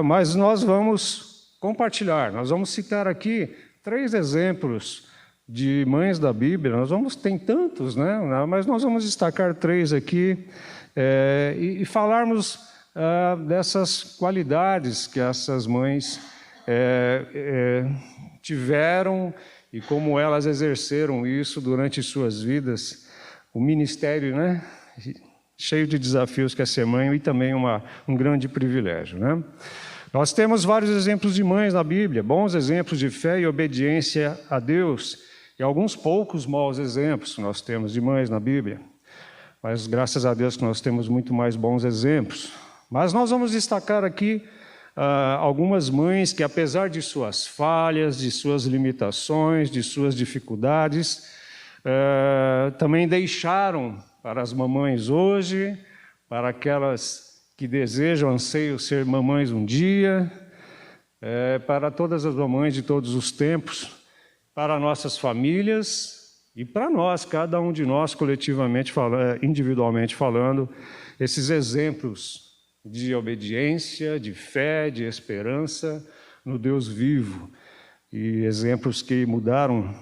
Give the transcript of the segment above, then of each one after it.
Mas nós vamos compartilhar, nós vamos citar aqui 3 exemplos de mães da Bíblia. Tem tantos, né? Mas nós vamos destacar 3 aqui e falarmos dessas qualidades que essas mães tiveram e como elas exerceram isso durante suas vidas. O ministério, né? Cheio de desafios que é ser mãe e também um grande privilégio, né? Nós temos vários exemplos de mães na Bíblia, bons exemplos de fé e obediência a Deus, e alguns poucos maus exemplos que nós temos de mães na Bíblia, mas graças a Deus que nós temos muito mais bons exemplos. Mas nós vamos destacar aqui algumas mães que, apesar de suas falhas, de suas limitações, de suas dificuldades, também deixaram para as mamães hoje, para aquelas que desejam, anseiam ser mamães um dia, para todas as mamães de todos os tempos, para nossas famílias e para nós, cada um de nós, coletivamente falando, individualmente falando, esses exemplos de obediência, de fé, de esperança no Deus vivo, e exemplos que mudaram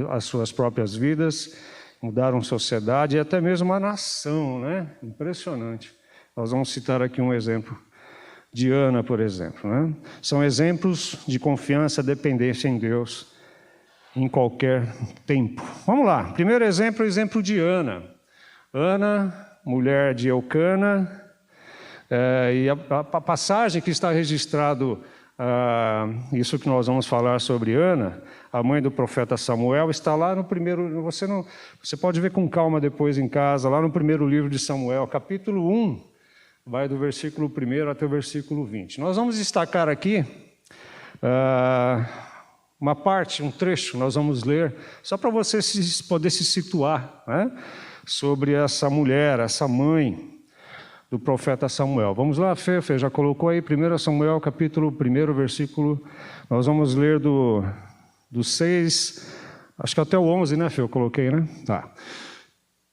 as suas próprias vidas, mudaram a sociedade e até mesmo a nação, né? Impressionante. Nós vamos citar aqui um exemplo de Ana, por exemplo, né? São exemplos de confiança, dependência em Deus em qualquer tempo. Vamos lá. Primeiro exemplo, o exemplo de Ana. Ana, mulher de Eucana, e a passagem que está registrado, isso que nós vamos falar sobre Ana, a mãe do profeta Samuel, está lá no primeiro, você pode ver com calma depois em casa, lá no primeiro livro de Samuel, capítulo 1, vai do versículo 1 até o versículo 20. Nós vamos destacar aqui uma parte, um trecho, nós vamos ler, só para você poder se situar, né, sobre essa mulher, essa mãe do profeta Samuel. Vamos lá, Fê já colocou aí, 1 Samuel, capítulo 1, versículo, nós vamos ler do 6, acho que até o 11, né, Fê, eu coloquei, né? Tá.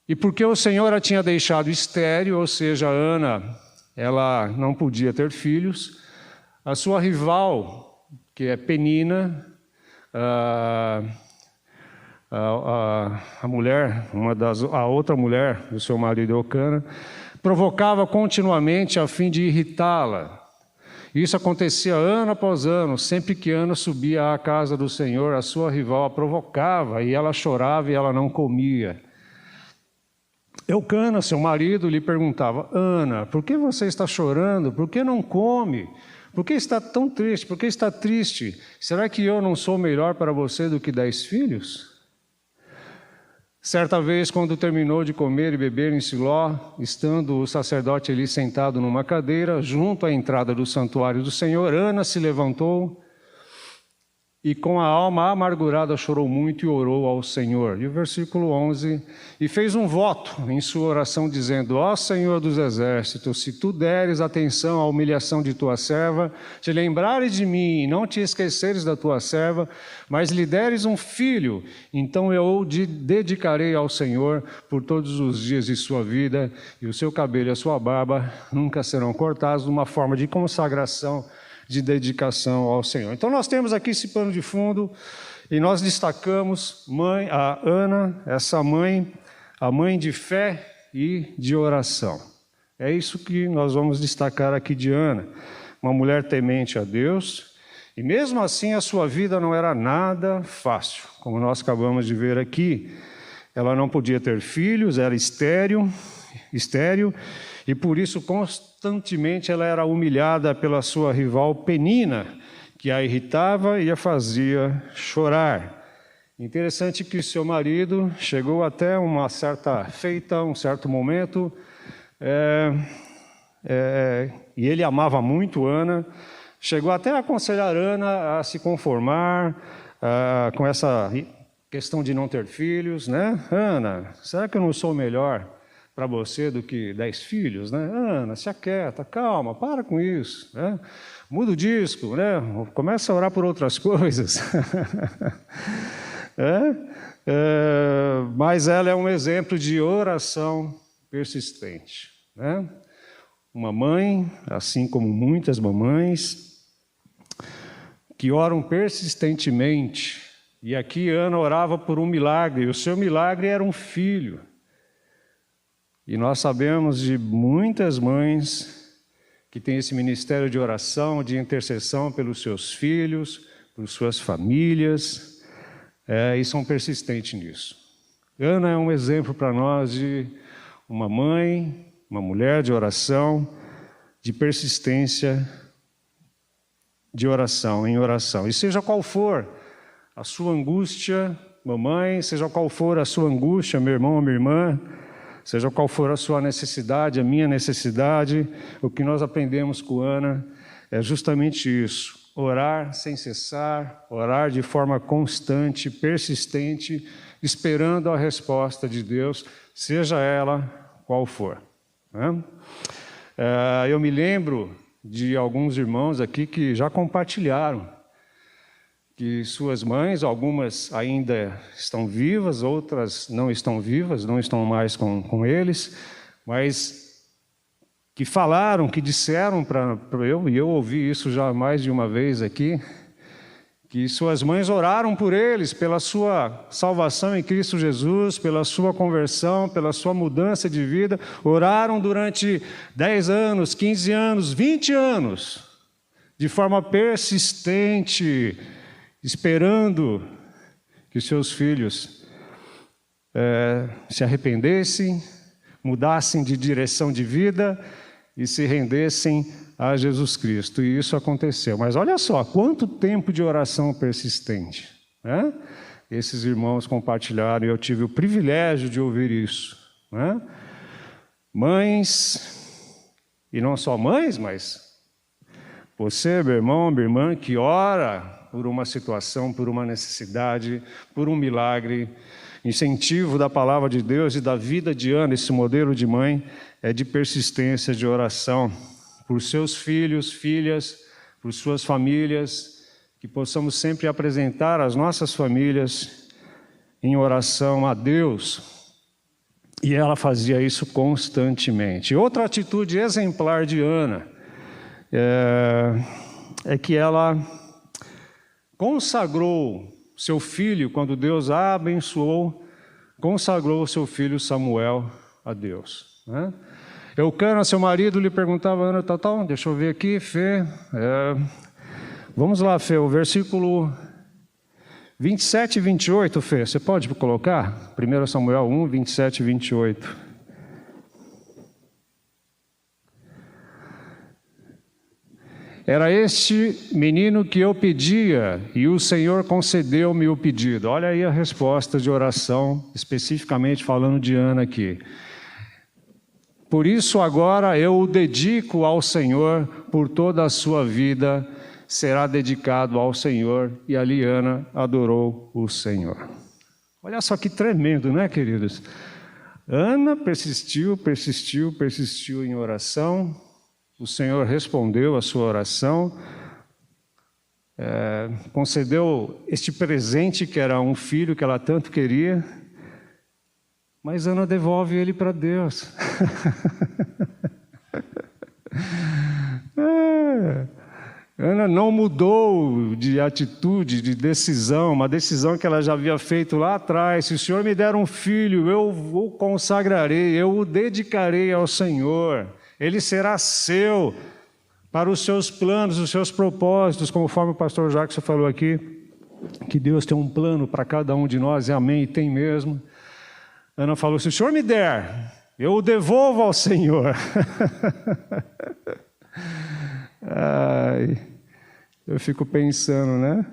E porque o Senhor a tinha deixado estéril, ou seja, Ana, ela não podia ter filhos, a sua rival, que é Penina, a mulher, a outra mulher do seu marido Eucana, provocava continuamente a fim de irritá-la. Isso acontecia ano após ano, sempre que Ana subia à casa do Senhor, a sua rival a provocava, e ela chorava e ela não comia. Eucana, seu marido, lhe perguntava: Ana, por que você está chorando? Por que não come? Por que está tão triste? Por que está triste? Será que eu não sou melhor para você do que 10 filhos? Certa vez, quando terminou de comer e beber em Siló, estando o sacerdote ali sentado numa cadeira, junto à entrada do santuário do Senhor, Ana se levantou e com a alma amargurada chorou muito e orou ao Senhor. E o versículo 11, e fez um voto em sua oração, dizendo: Ó Senhor dos exércitos, se tu deres atenção à humilhação de tua serva, te lembrares de mim e não te esqueceres da tua serva, mas lhe deres um filho, então eu o dedicarei ao Senhor por todos os dias de sua vida, e o seu cabelo e a sua barba nunca serão cortados, numa forma de consagração, de dedicação ao Senhor. Então nós temos aqui esse pano de fundo e nós destacamos a Ana, essa mãe, a mãe de fé e de oração. É isso que nós vamos destacar aqui de Ana, uma mulher temente a Deus, e mesmo assim a sua vida não era nada fácil, como nós acabamos de ver aqui. Ela não podia ter filhos, era estéril, e por isso constantemente ela era humilhada pela sua rival Penina, que a irritava e a fazia chorar. Interessante que seu marido chegou até uma certa feita, um certo momento, e ele amava muito Ana, chegou até a aconselhar Ana a se conformar com essa questão de não ter filhos, né? Ana, será que eu não sou melhor para você do que 10 filhos, né? Ana, se aquieta, calma, para com isso, né? Muda o disco, né? Começa a orar por outras coisas. Mas ela é um exemplo de oração persistente, né? uma mãe, assim como muitas mamães, que oram persistentemente. E aqui Ana orava por um milagre, e o seu milagre era um filho. E nós sabemos de muitas mães que têm esse ministério de oração, de intercessão pelos seus filhos, por suas famílias, e são persistentes nisso. Ana é um exemplo para nós de uma mãe, uma mulher de oração, de persistência, de oração em oração. E seja qual for a sua angústia, mamãe, seja qual for a sua angústia, meu irmão ou minha irmã, seja qual for a sua necessidade, a minha necessidade, o que nós aprendemos com Ana é justamente isso: orar sem cessar, orar de forma constante, persistente, esperando a resposta de Deus, seja ela qual for. Eu me lembro de alguns irmãos aqui que já compartilharam que suas mães, algumas ainda estão vivas, outras não estão vivas, não estão mais com eles, mas que falaram, que disseram para eu, e eu ouvi isso já mais de uma vez aqui, que suas mães oraram por eles, pela sua salvação em Cristo Jesus, pela sua conversão, pela sua mudança de vida, oraram durante 10 anos, 15 anos, 20 anos, de forma persistente, esperando que seus filhos se arrependessem, mudassem de direção de vida e se rendessem a Jesus Cristo. E isso aconteceu. Mas olha só, quanto tempo de oração persistente, né? Esses irmãos compartilharam e eu tive o privilégio de ouvir isso, né? Mães, e não só mães, mas você, meu irmão, minha irmã, que ora por uma situação, por uma necessidade, por um milagre, incentivo da palavra de Deus e da vida de Ana, esse modelo de mãe, é de persistência, de oração, por seus filhos, filhas, por suas famílias, que possamos sempre apresentar as nossas famílias em oração a Deus. E ela fazia isso constantemente. Outra atitude exemplar de Ana é que ela consagrou seu filho, quando Deus a abençoou, consagrou seu filho Samuel a Deus, né? Eucana, seu marido, lhe perguntava: Ana, tal, deixa eu ver aqui, Fê. Vamos lá, Fê, o versículo 27 e 28, Fê, você pode colocar? 1 Samuel 1, 27 e 28. Era este menino que eu pedia, e o Senhor concedeu-me o pedido. Olha aí a resposta de oração, especificamente falando de Ana aqui. Por isso agora eu o dedico ao Senhor, por toda a sua vida será dedicado ao Senhor. E ali Ana adorou o Senhor. Olha só que tremendo, né, queridos? Ana persistiu em oração. O Senhor respondeu a sua oração, concedeu este presente que era um filho que ela tanto queria, mas Ana devolve ele para Deus. Ana não mudou de atitude, de decisão, uma decisão que ela já havia feito lá atrás. Se o Senhor me der um filho, eu o consagrarei, eu o dedicarei ao Senhor. Ele será seu, para os seus planos, os seus propósitos, conforme o pastor Jackson falou aqui, que Deus tem um plano para cada um de nós, e amém, e tem mesmo. Ana falou: se o Senhor me der, eu o devolvo ao Senhor. Ai, eu fico pensando, né?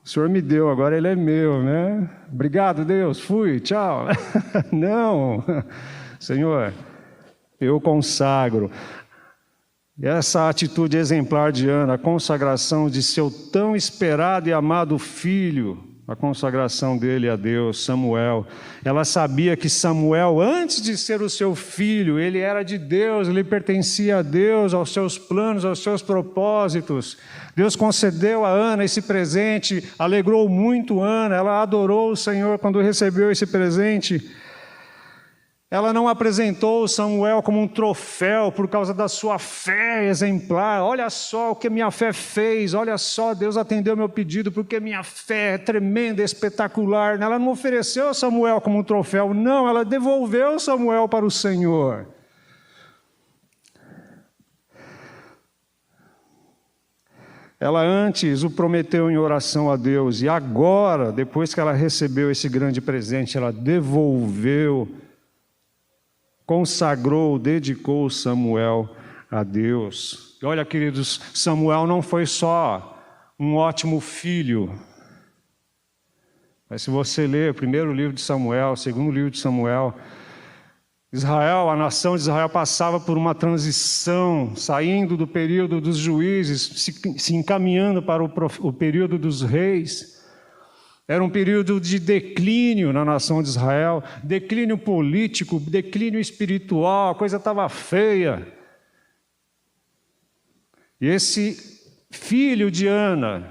O Senhor me deu, agora ele é meu, né? Obrigado, Deus, fui, tchau. Não, Senhor, eu consagro. Essa atitude exemplar de Ana, a consagração de seu tão esperado e amado filho, a consagração dele a Deus, Samuel. Ela sabia que Samuel, antes de ser o seu filho, ele era de Deus, ele pertencia a Deus, aos seus planos, aos seus propósitos. Deus concedeu a Ana esse presente, alegrou muito Ana, ela adorou o Senhor quando recebeu esse presente. Ela não apresentou Samuel como um troféu por causa da sua fé exemplar. Olha só o que minha fé fez, olha só, Deus atendeu meu pedido porque minha fé é tremenda, espetacular. Ela não ofereceu Samuel como um troféu, não, ela devolveu Samuel para o Senhor. Ela antes o prometeu em oração a Deus e agora, depois que ela recebeu esse grande presente, ela devolveu, consagrou, dedicou Samuel a Deus. E olha, queridos, Samuel não foi só um ótimo filho. Mas se você ler o primeiro livro de Samuel, o segundo livro de Samuel, Israel, a nação de Israel passava por uma transição, saindo do período dos juízes, se encaminhando para o período dos reis. Era um período de declínio na nação de Israel, declínio político, declínio espiritual, a coisa estava feia. E esse filho de Ana,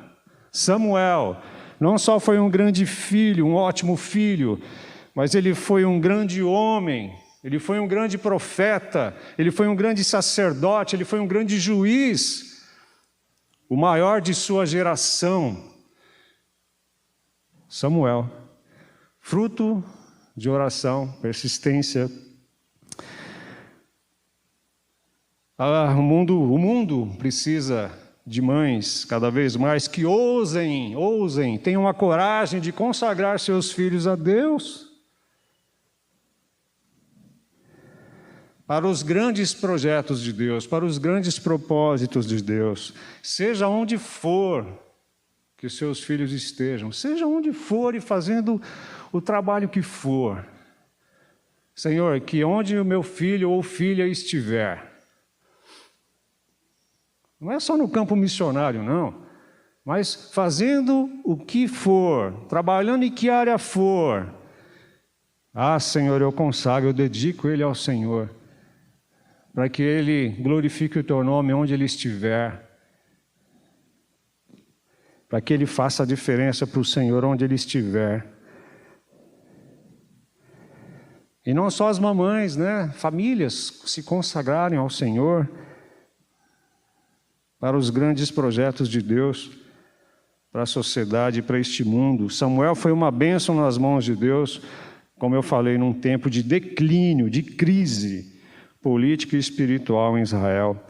Samuel, não só foi um grande filho, um ótimo filho, mas ele foi um grande homem, ele foi um grande profeta, ele foi um grande sacerdote, ele foi um grande juiz, o maior de sua geração. Samuel, fruto de oração, persistência. O mundo precisa de mães cada vez mais que ousem, tenham a coragem de consagrar seus filhos a Deus. Para os grandes projetos de Deus, para os grandes propósitos de Deus, seja onde for que os seus filhos estejam, seja onde for e fazendo o trabalho que for. Senhor, que onde o meu filho ou filha estiver, não é só no campo missionário, não, mas fazendo o que for, trabalhando em que área for, Senhor, eu consagro, eu dedico ele ao Senhor, para que ele glorifique o teu nome onde ele estiver, para que ele faça a diferença para o Senhor onde ele estiver. E não só as mamães, né? Famílias se consagrarem ao Senhor para os grandes projetos de Deus, para a sociedade e para este mundo. Samuel foi uma bênção nas mãos de Deus, como eu falei, num tempo de declínio, de crise política e espiritual em Israel.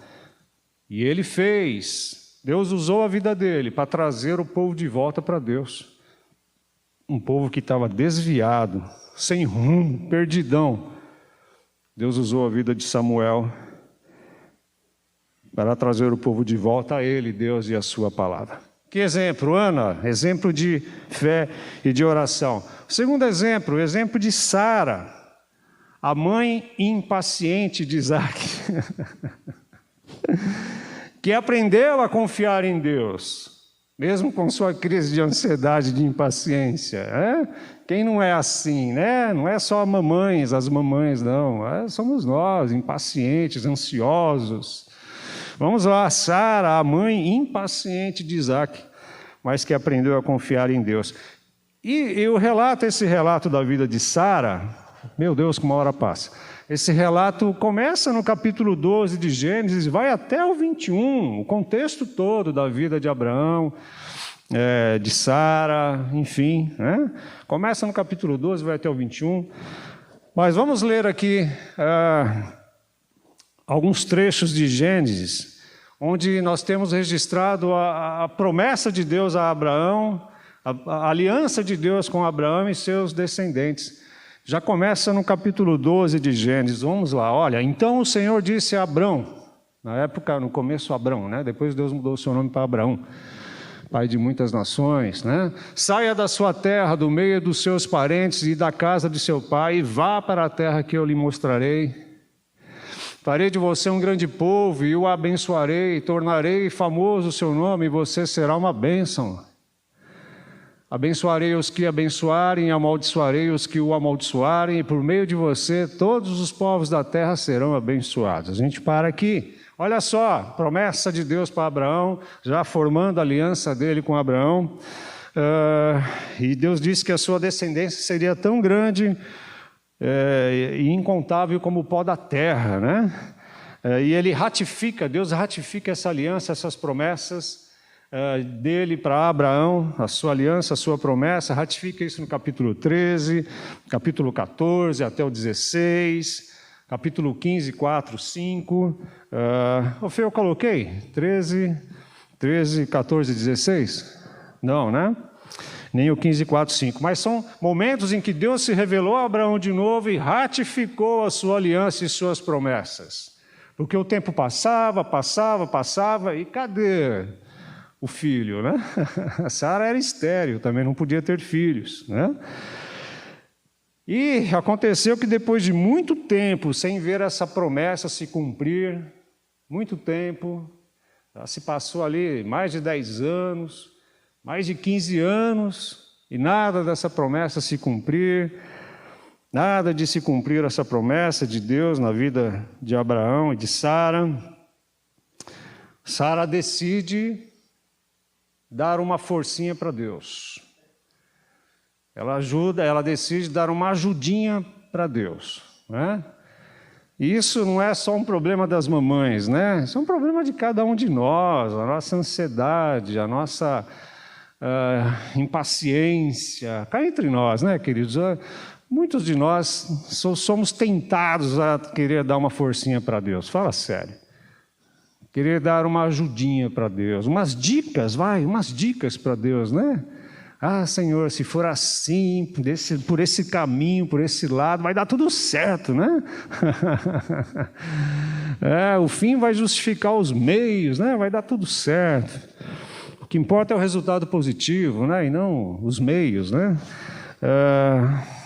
E ele fez, Deus usou a vida dele para trazer o povo de volta para Deus. Um povo que estava desviado, sem rumo, perdidão. Deus usou a vida de Samuel para trazer o povo de volta a ele, Deus e a sua palavra. Que exemplo, Ana? Exemplo de fé e de oração. O segundo exemplo, o exemplo de Sara, a mãe impaciente de Isaac, que aprendeu a confiar em Deus, mesmo com sua crise de ansiedade, de impaciência. Quem não é assim, né? Não é só as mamães, não. Somos nós, impacientes, ansiosos. Vamos lá, Sara, a mãe impaciente de Isaac, mas que aprendeu a confiar em Deus. E esse relato da vida de Sara, meu Deus, como a hora passa. Esse relato começa no capítulo 12 de Gênesis, vai até o 21, o contexto todo da vida de Abraão, de Sara, enfim. Né? Começa no capítulo 12, vai até o 21. Mas vamos ler aqui alguns trechos de Gênesis, onde nós temos registrado a promessa de Deus a Abraão, a aliança de Deus com Abraão e seus descendentes. Já começa no capítulo 12 de Gênesis, vamos lá, olha, então o Senhor disse a Abrão, na época, no começo Abrão, né? Depois Deus mudou o seu nome para Abraão, pai de muitas nações, né? Saia da sua terra, do meio dos seus parentes e da casa de seu pai, e vá para a terra que eu lhe mostrarei. Farei de você um grande povo e o abençoarei, tornarei famoso o seu nome e você será uma bênção. Abençoarei os que abençoarem, amaldiçoarei os que o amaldiçoarem, e por meio de você todos os povos da terra serão abençoados. A gente para aqui. Olha só, promessa de Deus para Abraão, já formando a aliança dele com Abraão. E Deus disse que a sua descendência seria tão grande e incontável como o pó da terra, né? E ele ratifica, Deus ratifica essa aliança, essas promessas dele para Abraão, a sua aliança, a sua promessa, ratifica isso no capítulo 13, capítulo 14 até o 16, capítulo 15, 4, 5. Eu coloquei 13, 14 e 16? Não, né? Nem o 15, 4, 5. Mas são momentos em que Deus se revelou a Abraão de novo e ratificou a sua aliança e suas promessas. Porque o tempo passava, e cadê o filho, né? A Sara era estéril, também não podia ter filhos, né? E aconteceu que depois de muito tempo, sem ver essa promessa se cumprir, muito tempo, já se passou ali mais de 10 anos, mais de 15 anos, e nada dessa promessa se cumprir, nada de se cumprir essa promessa de Deus na vida de Abraão e de Sara. Sara decide dar uma forcinha para Deus. Ela decide dar uma ajudinha para Deus, né? E isso não é só um problema das mamães, né? Isso é um problema de cada um de nós, a nossa ansiedade, a nossa impaciência, cá entre nós, né, queridos? Muitos de nós somos tentados a querer dar uma forcinha para Deus, fala sério. Querer dar uma ajudinha para Deus, umas dicas para Deus, né? Senhor, se for assim, por esse caminho, por esse lado, vai dar tudo certo, né? O fim vai justificar os meios, né? Vai dar tudo certo. O que importa é o resultado positivo, né? E não os meios, né?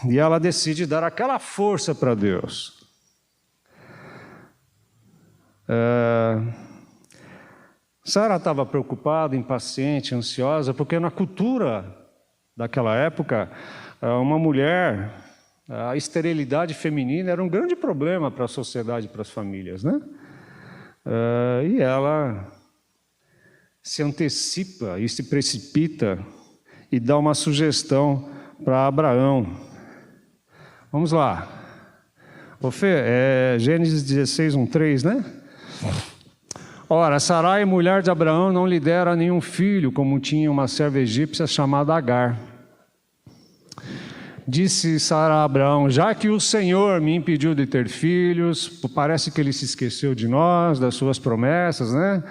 E ela decide dar aquela força para Deus. Sara estava preocupada, impaciente, ansiosa, porque na cultura daquela época, uma mulher, a esterilidade feminina era um grande problema para a sociedade, para as famílias, né? E ela se antecipa e se precipita e dá uma sugestão para Abraão. Vamos lá. Ô Fê, Gênesis 16, 1, 3, né? Ora, Sarai, mulher de Abraão, não lhe dera nenhum filho, como tinha uma serva egípcia chamada Agar. Disse Sara a Abraão: já que o Senhor me impediu de ter filhos, parece que ele se esqueceu de nós, das suas promessas, né?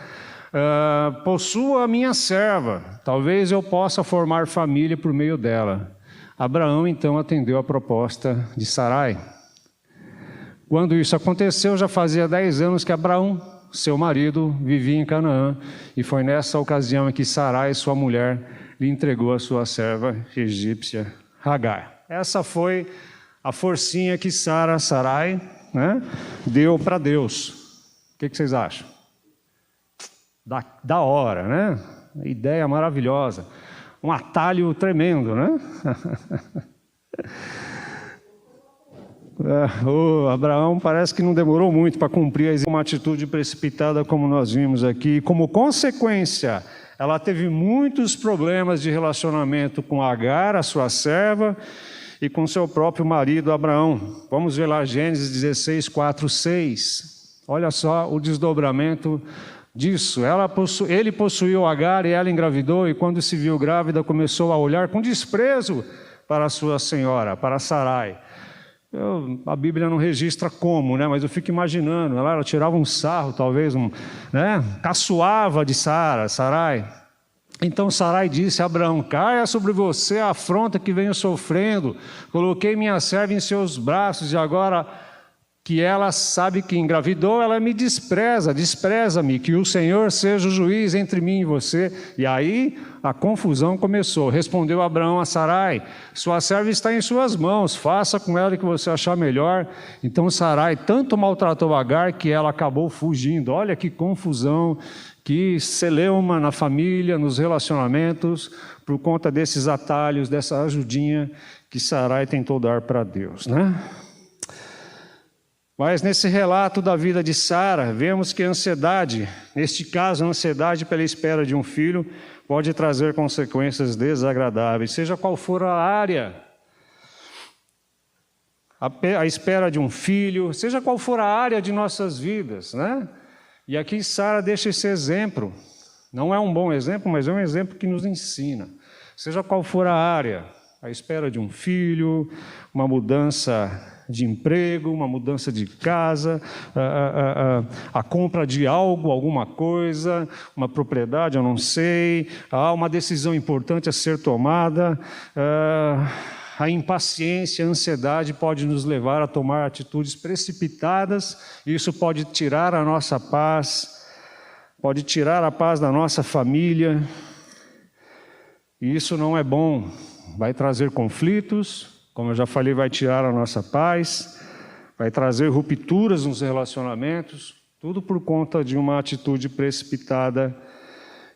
Possua a minha serva, talvez eu possa formar família por meio dela. Abraão então atendeu a proposta de Sarai. Quando isso aconteceu, já fazia 10 anos que Abraão, seu marido, vivia em Canaã, e foi nessa ocasião em que Sarai, sua mulher, lhe entregou a sua serva egípcia Agar. Essa foi a forcinha que Sarai, né, deu para Deus. O que vocês acham? Da hora, né? Ideia maravilhosa. Um atalho tremendo, né? Abraão parece que não demorou muito para cumprir uma atitude precipitada como nós vimos aqui. Como consequência, ela teve muitos problemas de relacionamento com Agar, a sua serva, e com seu próprio marido Abraão. Vamos ver lá Gênesis 16, 4, 6. Olha só o desdobramento disso. Ele possuiu Agar e ela engravidou, e quando se viu grávida, começou a olhar com desprezo para a sua senhora, para Sarai. A Bíblia não registra como, né? Mas eu fico imaginando, ela tirava um sarro, talvez, né? Caçoava de Sarai. Então Sarai disse a Abraão: caia sobre você a afronta que venho sofrendo, coloquei minha serva em seus braços, e agora que ela sabe que engravidou, ela me despreza-me, que o Senhor seja o juiz entre mim e você. E aí a confusão começou. Respondeu Abraão a Sarai: sua serva está em suas mãos, faça com ela o que você achar melhor. Então Sarai tanto maltratou Agar que ela acabou fugindo. Olha que confusão, que celeuma na família, nos relacionamentos, por conta desses atalhos, dessa ajudinha que Sarai tentou dar para Deus, né? Mas nesse relato da vida de Sara, vemos que a ansiedade, neste caso a ansiedade pela espera de um filho, pode trazer consequências desagradáveis, seja qual for a área à espera de um filho, seja qual for a área de nossas vidas, né? E aqui Sara deixa esse exemplo. Não é um bom exemplo, mas é um exemplo que nos ensina. Seja qual for a área, à espera de um filho, uma mudança de emprego, uma mudança de casa, a compra de algo, alguma coisa, uma propriedade, eu não sei, há uma decisão importante a ser tomada, a impaciência, a ansiedade pode nos levar a tomar atitudes precipitadas, e isso pode tirar a nossa paz, pode tirar a paz da nossa família, e isso não é bom, vai trazer conflitos, como eu já falei, vai tirar a nossa paz, vai trazer rupturas nos relacionamentos, tudo por conta de uma atitude precipitada.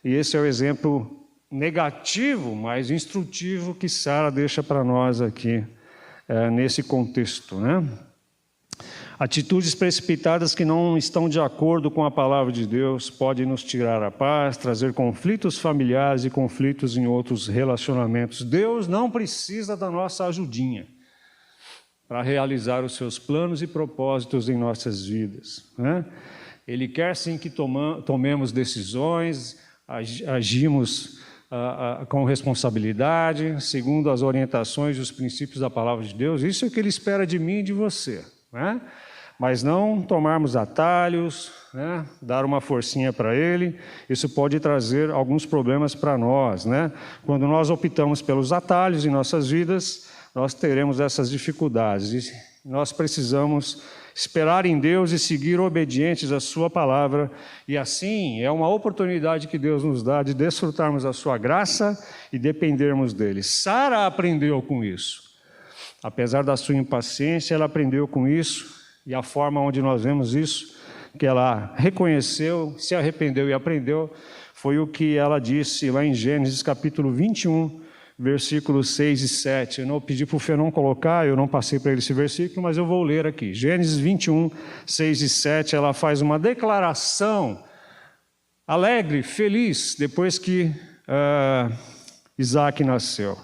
E esse é o exemplo negativo, mas instrutivo que Sara deixa para nós aqui, nesse contexto, né? Atitudes precipitadas que não estão de acordo com a palavra de Deus podem nos tirar a paz, trazer conflitos familiares e conflitos em outros relacionamentos. Deus não precisa da nossa ajudinha para realizar os seus planos e propósitos em nossas vidas, né? Ele quer sim que tomemos decisões, agimos com responsabilidade, segundo as orientações e os princípios da palavra de Deus. Isso é o que Ele espera de mim e de você, né? Mas não tomarmos atalhos, né? Dar uma forcinha para Ele, isso pode trazer alguns problemas para nós, né? Quando nós optamos pelos atalhos em nossas vidas, nós teremos essas dificuldades, e nós precisamos esperar em Deus e seguir obedientes à sua palavra, e assim é uma oportunidade que Deus nos dá de desfrutarmos da sua graça e dependermos dele. Sara aprendeu com isso. Apesar da sua impaciência, ela aprendeu com isso, e a forma onde nós vemos isso, que ela reconheceu, se arrependeu e aprendeu, foi o que ela disse lá em Gênesis capítulo 21, versículos 6 e 7. Eu não pedi para o Fernão colocar, eu não passei para ele esse versículo, mas eu vou ler aqui. Gênesis 21, 6 e 7, ela faz uma declaração alegre, feliz, depois que Isaac nasceu.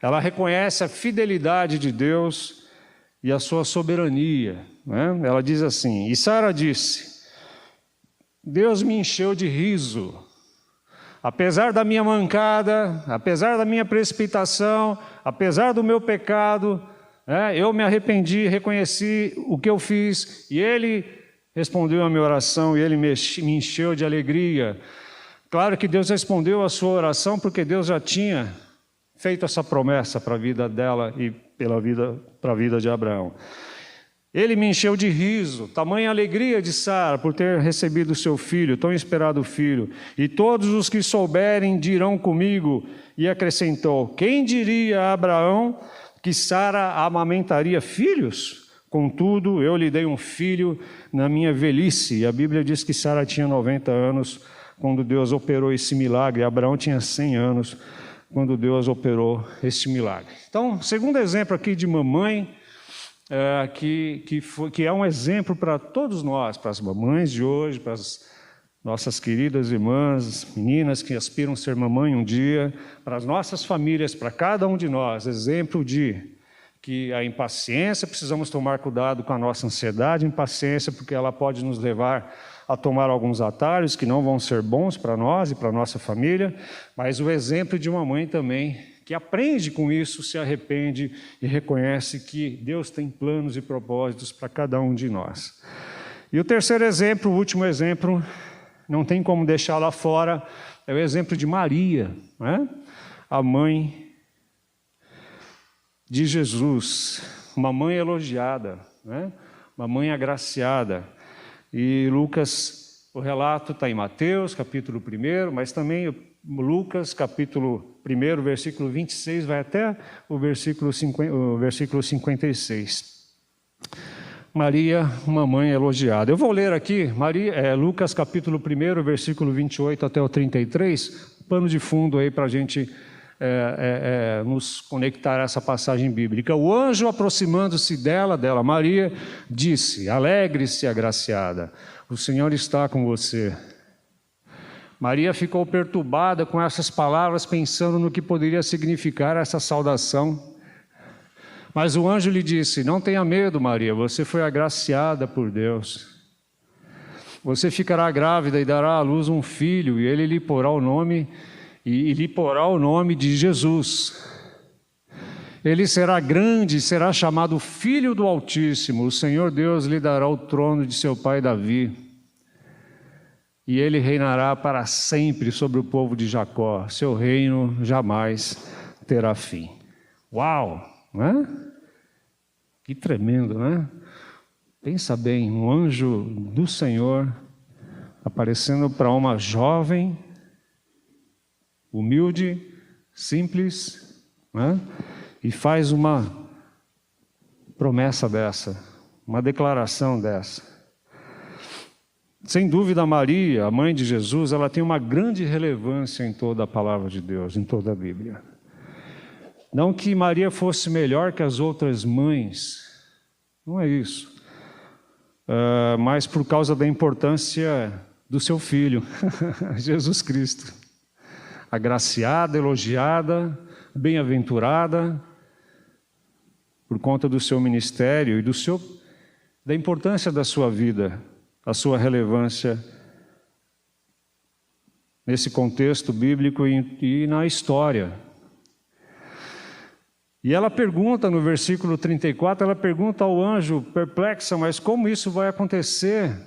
Ela reconhece a fidelidade de Deus e a sua soberania, né? Ela diz assim: e Sara disse: Deus me encheu de riso, apesar da minha mancada, apesar da minha precipitação, apesar do meu pecado, né? Eu me arrependi, reconheci o que eu fiz, e Ele respondeu a minha oração, e Ele me encheu de alegria. Claro que Deus respondeu a sua oração, porque Deus já tinha feito essa promessa para a vida dela e para a vida de Abraão. Ele me encheu de riso, tamanha alegria de Sara por ter recebido o seu filho, tão esperado filho. E todos os que souberem dirão comigo, e acrescentou: quem diria a Abraão que Sara amamentaria filhos? Contudo, eu lhe dei um filho na minha velhice. E a Bíblia diz que Sara tinha 90 anos quando Deus operou esse milagre. Abraão tinha 100 anos quando Deus operou este milagre. Então, segundo exemplo aqui de mamãe, que é um exemplo para todos nós, para as mamães de hoje, para as nossas queridas irmãs, meninas que aspiram a ser mamãe um dia, para as nossas famílias, para cada um de nós, exemplo de que a impaciência, precisamos tomar cuidado com a nossa ansiedade, impaciência, porque ela pode nos levar a tomar alguns atalhos que não vão ser bons para nós e para a nossa família, mas o exemplo de uma mãe também, que aprende com isso, se arrepende e reconhece que Deus tem planos e propósitos para cada um de nós. E o terceiro exemplo, o último exemplo, não tem como deixar lá fora, é o exemplo de Maria, né? A mãe de Jesus, uma mãe elogiada, né? Uma mãe agraciada. E Lucas, o relato está em Mateus, capítulo 1, mas também Lucas, capítulo 1, versículo 26, vai até o versículo 56. Maria, uma mãe elogiada. Eu vou ler aqui, Lucas, capítulo 1, versículo 28 até o 33, pano de fundo aí para a gente nos conectar a essa passagem bíblica. O anjo, aproximando-se dela, Maria, disse: alegre-se, agraciada, o Senhor está com você. Maria ficou perturbada com essas palavras, pensando no que poderia significar essa saudação. Mas o anjo lhe disse: não tenha medo, Maria, você foi agraciada por Deus. Você ficará grávida e dará à luz um filho, e ele lhe porá o nome de Jesus. Ele será grande e será chamado Filho do Altíssimo. O Senhor Deus lhe dará o trono de seu pai Davi. E ele reinará para sempre sobre o povo de Jacó. Seu reino jamais terá fim. Uau! Não é? Que tremendo, né? Pensa bem, um anjo do Senhor aparecendo para uma jovem, humilde, simples, né? E faz uma promessa dessa, uma declaração dessa. Sem dúvida, Maria, a mãe de Jesus, ela tem uma grande relevância em toda a palavra de Deus, em toda a Bíblia. Não que Maria fosse melhor que as outras mães, não é isso. Mas por causa da importância do seu filho, Jesus Cristo. Agraciada, elogiada, bem-aventurada, por conta do seu ministério e da importância da sua vida, a sua relevância nesse contexto bíblico e na história. E ela pergunta no versículo 34, ela pergunta ao anjo, perplexa: mas como isso vai acontecer?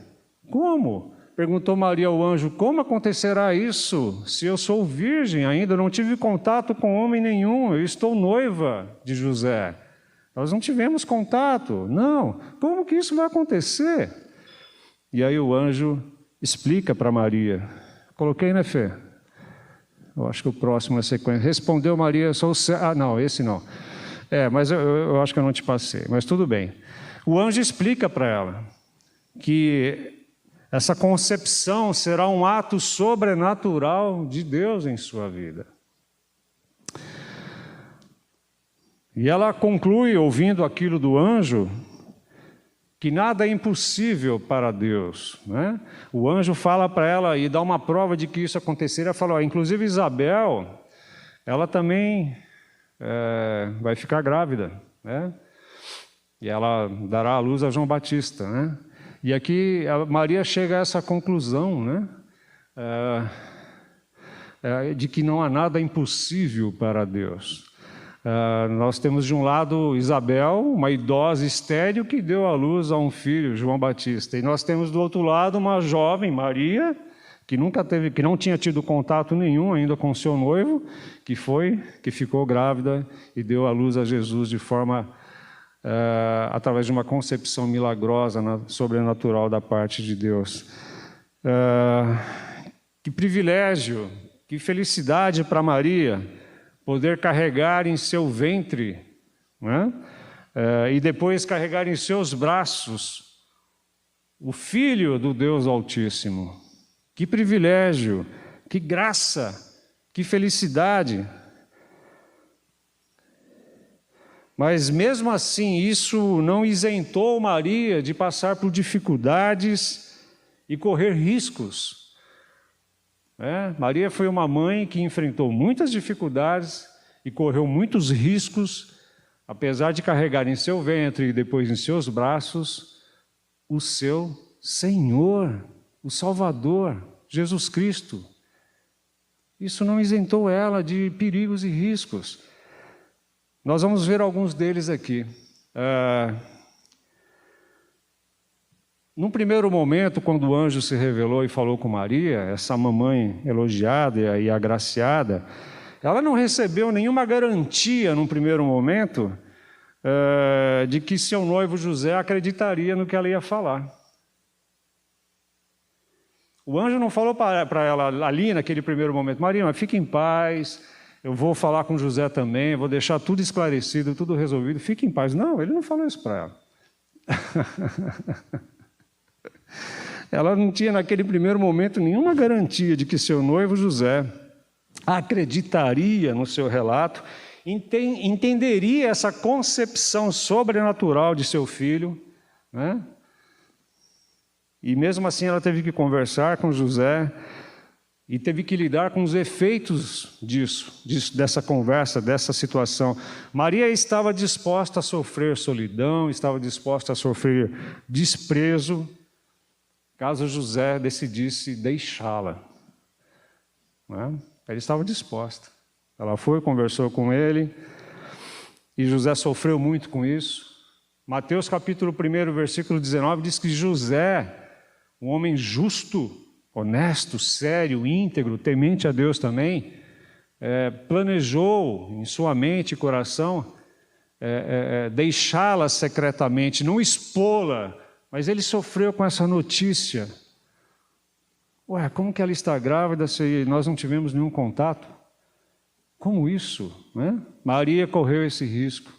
Como? Perguntou Maria ao anjo: como acontecerá isso, se eu sou virgem, ainda não tive contato com homem nenhum, eu estou noiva de José. Nós não tivemos contato. Não, como que isso vai acontecer? E aí o anjo explica para Maria. Coloquei, né, Fê? Eu acho que o próximo é a sequência. Respondeu Maria: não, esse não. Mas eu acho que eu não te passei, mas tudo bem. O anjo explica para ela que essa concepção será um ato sobrenatural de Deus em sua vida. E ela conclui, ouvindo aquilo do anjo, que nada é impossível para Deus, né? O anjo fala para ela e dá uma prova de que isso acontecerá. Ela fala: inclusive Isabel, ela também vai ficar grávida, né? E ela dará à luz a João Batista, né? E aqui Maria chega a essa conclusão, né? De que não há nada impossível para Deus. Nós temos de um lado Isabel, uma idosa estéril que deu à luz a um filho, João Batista. E nós temos do outro lado uma jovem, Maria, que não tinha tido contato nenhum ainda com seu noivo, que ficou grávida e deu à luz a Jesus de forma através de uma concepção milagrosa, sobrenatural da parte de Deus. Que privilégio, que felicidade para Maria poder carregar em seu ventre, né? E depois carregar em seus braços o Filho do Deus Altíssimo. Que privilégio, que graça, que felicidade. Mas mesmo assim, isso não isentou Maria de passar por dificuldades e correr riscos. Maria foi uma mãe que enfrentou muitas dificuldades e correu muitos riscos, apesar de carregar em seu ventre e depois em seus braços o seu Senhor, o Salvador, Jesus Cristo. Isso não isentou ela de perigos e riscos. Nós vamos ver alguns deles aqui. Num primeiro momento, quando o anjo se revelou e falou com Maria, essa mamãe elogiada e agraciada, ela não recebeu nenhuma garantia, num primeiro momento, de que seu noivo José acreditaria no que ela ia falar. O anjo não falou para ela ali, naquele primeiro momento: Maria, fique em paz, eu vou falar com José também, vou deixar tudo esclarecido, tudo resolvido, fique em paz. Não, ele não falou isso para ela. Ela não tinha naquele primeiro momento nenhuma garantia de que seu noivo José acreditaria no seu relato, entenderia essa concepção sobrenatural de seu filho, né? E mesmo assim ela teve que conversar com José, e teve que lidar com os efeitos dessa conversa, dessa situação. Maria estava disposta a sofrer solidão, estava disposta a sofrer desprezo, caso José decidisse deixá-la. Ela estava disposta. Ela foi, conversou com ele, e José sofreu muito com isso. Mateus capítulo 1, versículo 19, diz que José, um homem justo, honesto, sério, íntegro, temente a Deus também, planejou em sua mente e coração deixá-la secretamente, não expô-la, mas ele sofreu com essa notícia. Ué, como que ela está grávida se nós não tivemos nenhum contato? Como isso? Né? Maria correu esse risco.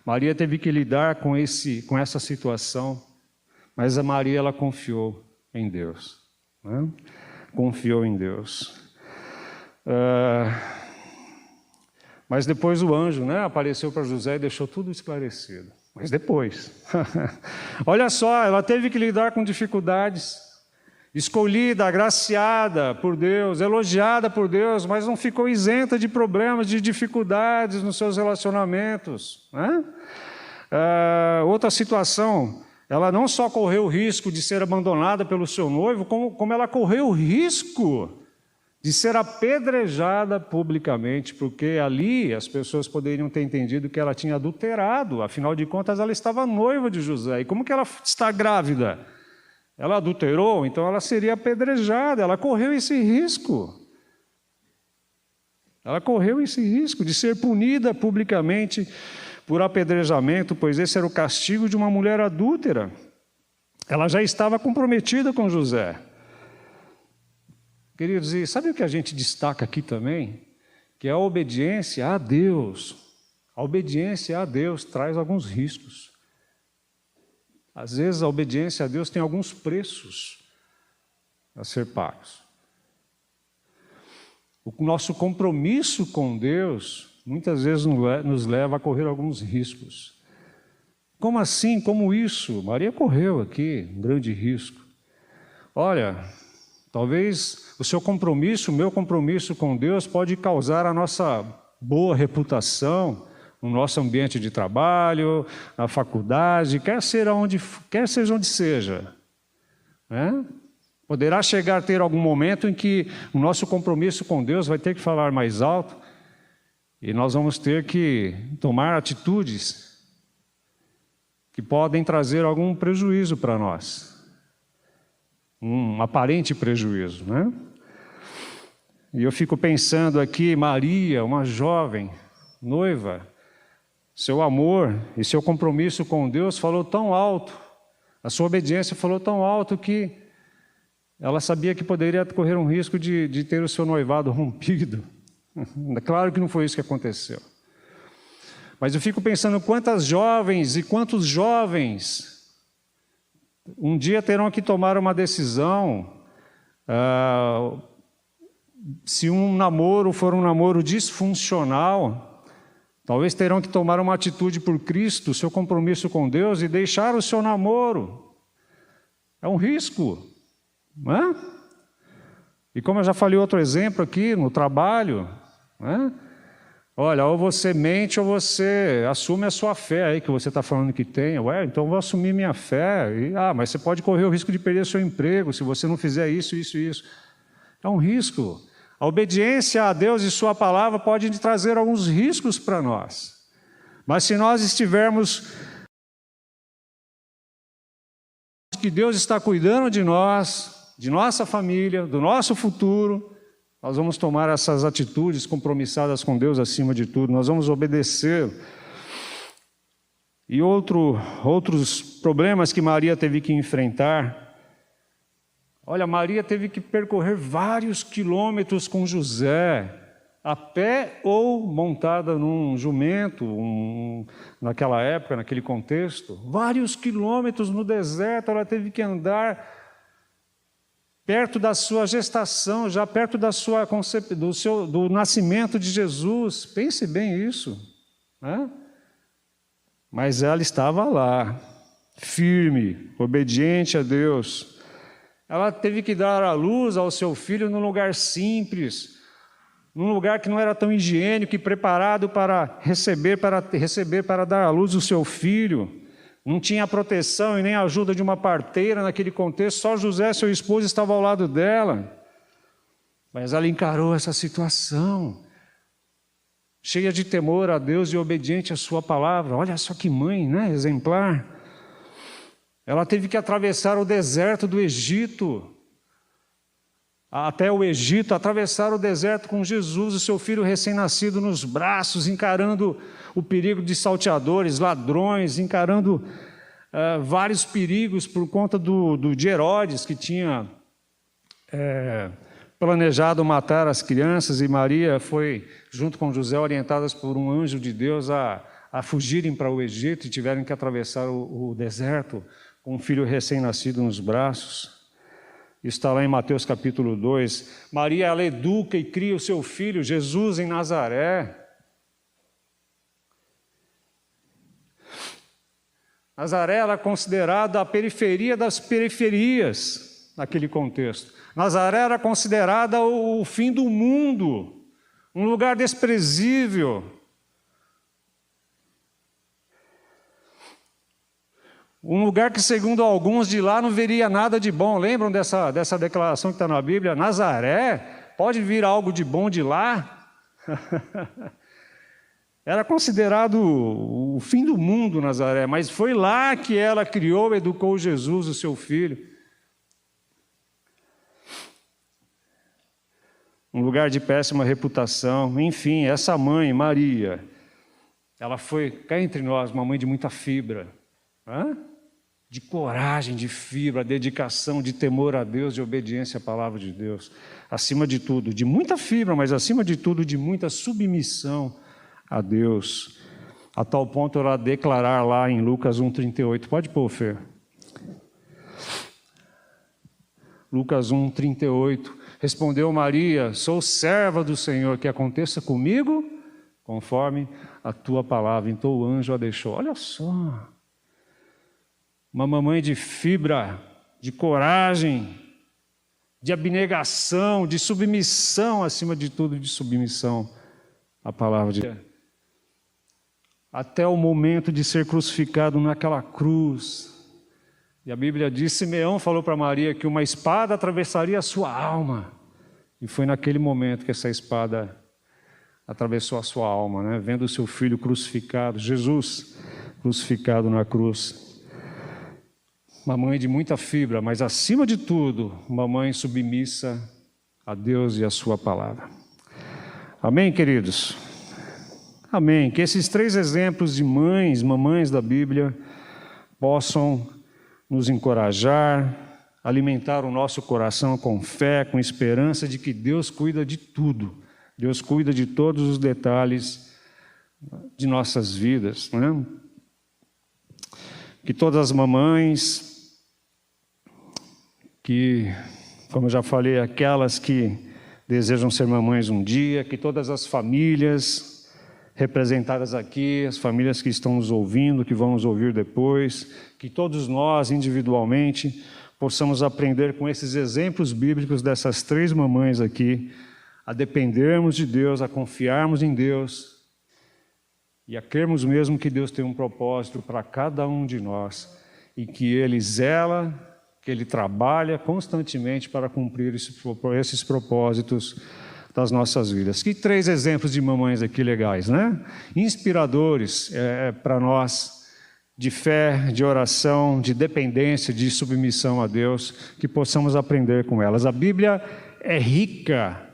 Maria teve que lidar com essa situação, mas a Maria ela confiou em Deus. Né? Confiou em Deus. Mas depois o anjo, né, apareceu para José e deixou tudo esclarecido. Mas depois, olha só, ela teve que lidar com dificuldades, escolhida, agraciada por Deus, elogiada por Deus, mas não ficou isenta de problemas, de dificuldades nos seus relacionamentos. Né? Outra situação, ela não só correu o risco de ser abandonada pelo seu noivo, como ela correu o risco de ser apedrejada publicamente, porque ali as pessoas poderiam ter entendido que ela tinha adulterado, afinal de contas ela estava noiva de José. E como que ela está grávida? Ela adulterou, então ela seria apedrejada, ela correu esse risco. Ela correu esse risco de ser punida publicamente por apedrejamento, pois esse era o castigo de uma mulher adúltera. Ela já estava comprometida com José. Queridos, e sabe o que a gente destaca aqui também? Que a obediência a Deus. A obediência a Deus traz alguns riscos. Às vezes a obediência a Deus tem alguns preços a ser pagos. O nosso compromisso com Deus muitas vezes nos leva a correr alguns riscos. Como assim? Como isso? Maria correu aqui um grande risco. Olha, talvez o seu compromisso, o meu compromisso com Deus pode causar a nossa boa reputação no nosso ambiente de trabalho, na faculdade, quer seja onde seja. Né? Poderá chegar a ter algum momento em que o nosso compromisso com Deus vai ter que falar mais alto e nós vamos ter que tomar atitudes que podem trazer algum prejuízo para nós. Um aparente prejuízo, né? E eu fico pensando aqui, Maria, uma jovem, noiva, seu amor e seu compromisso com Deus falou tão alto, a sua obediência falou tão alto que ela sabia que poderia correr um risco de ter o seu noivado rompido. Claro que não foi isso que aconteceu. Mas eu fico pensando quantas jovens e quantos jovens um dia terão que tomar uma decisão, se um namoro for um namoro disfuncional, talvez terão que tomar uma atitude por Cristo, seu compromisso com Deus, e deixar o seu namoro. É um risco, não é? E como eu já falei outro exemplo aqui, no trabalho, né? Olha, ou você mente ou você assume a sua fé aí que você está falando que tem. Ué, então eu vou assumir minha fé. Mas você pode correr o risco de perder seu emprego se você não fizer isso, isso e isso. É um risco. A obediência a Deus e sua palavra pode trazer alguns riscos para nós. Mas se nós estivermos que Deus está cuidando de nós, de nossa família, do nosso futuro, nós vamos tomar essas atitudes compromissadas com Deus acima de tudo, nós vamos obedecer. E outros problemas que Maria teve que enfrentar. Olha, Maria teve que percorrer vários quilômetros com José, a pé ou montada num jumento, naquela época, naquele contexto. Vários quilômetros no deserto, ela teve que andar perto da sua gestação, já perto do nascimento de Jesus. Pense bem isso. Né? Mas ela estava lá, firme, obediente a Deus. Ela teve que dar à luz ao seu filho num lugar simples, num lugar que não era tão higiênico e preparado para receber para dar à luz o seu filho. Não tinha proteção e nem a ajuda de uma parteira naquele contexto, só José, seu esposo, estava ao lado dela. Mas ela encarou essa situação, cheia de temor a Deus e obediente à sua palavra. Olha só que mãe, né? Exemplar. Ela teve que atravessar o deserto do Egito, até o Egito, atravessar o deserto com Jesus, o seu filho recém-nascido nos braços, encarando o perigo de salteadores, ladrões, encarando vários perigos por conta de Herodes, que tinha planejado matar as crianças, e Maria foi, junto com José, orientadas por um anjo de Deus a fugirem para o Egito e tiveram que atravessar o deserto com um filho recém-nascido nos braços. Isso está lá em Mateus capítulo 2. Maria, ela educa e cria o seu filho, Jesus, em Nazaré. Nazaré era considerada a periferia das periferias, naquele contexto. Nazaré era considerada o fim do mundo, um lugar desprezível. Um lugar que, segundo alguns, de lá não veria nada de bom. Lembram dessa declaração que está na Bíblia? Nazaré, pode vir algo de bom de lá? Era considerado o fim do mundo, Nazaré, mas foi lá que ela criou e educou Jesus, o seu filho. Um lugar de péssima reputação. Enfim, essa mãe, Maria, ela foi, cá entre nós, uma mãe de muita fibra. De coragem, de fibra, dedicação, de temor a Deus, de obediência à palavra de Deus. Acima de tudo, de muita fibra, mas acima de tudo, de muita submissão a Deus. A tal ponto ela declarar lá em Lucas 1,38. Pode pôr, Fê. Lucas 1,38. Respondeu Maria: sou serva do Senhor, que aconteça comigo conforme a tua palavra. Então o anjo a deixou. Olha só. Uma mamãe de fibra, de coragem, de abnegação, de submissão, acima de tudo, de submissão à palavra de Deus. Até o momento de ser crucificado naquela cruz. E a Bíblia diz, Simeão falou para Maria que uma espada atravessaria a sua alma. E foi naquele momento que essa espada atravessou a sua alma, né? Vendo o seu filho crucificado, Jesus crucificado na cruz. Uma mãe de muita fibra, mas acima de tudo, uma mãe submissa a Deus e a sua palavra. Amém, queridos? Amém. Que esses 3 exemplos de mães, mamães da Bíblia, possam nos encorajar, alimentar o nosso coração com fé, com esperança de que Deus cuida de tudo. Deus cuida de todos os detalhes de nossas vidas, né? Que todas as mamães, que, como eu já falei, aquelas que desejam ser mamães um dia, que todas as famílias representadas aqui, as famílias que estão nos ouvindo, que vão nos ouvir depois, que todos nós, individualmente, possamos aprender com esses exemplos bíblicos dessas 3 mamães aqui, a dependermos de Deus, a confiarmos em Deus e a crermos mesmo que Deus tem um propósito para cada um de nós e que Ele zela, que Ele trabalha constantemente para cumprir esses propósitos das nossas vidas. Que 3 exemplos de mamães aqui legais, né? Inspiradores para nós, de fé, de oração, de dependência, de submissão a Deus, que possamos aprender com elas. A Bíblia é rica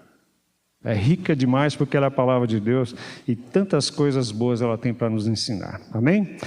demais porque ela é a palavra de Deus e tantas coisas boas ela tem para nos ensinar. Amém?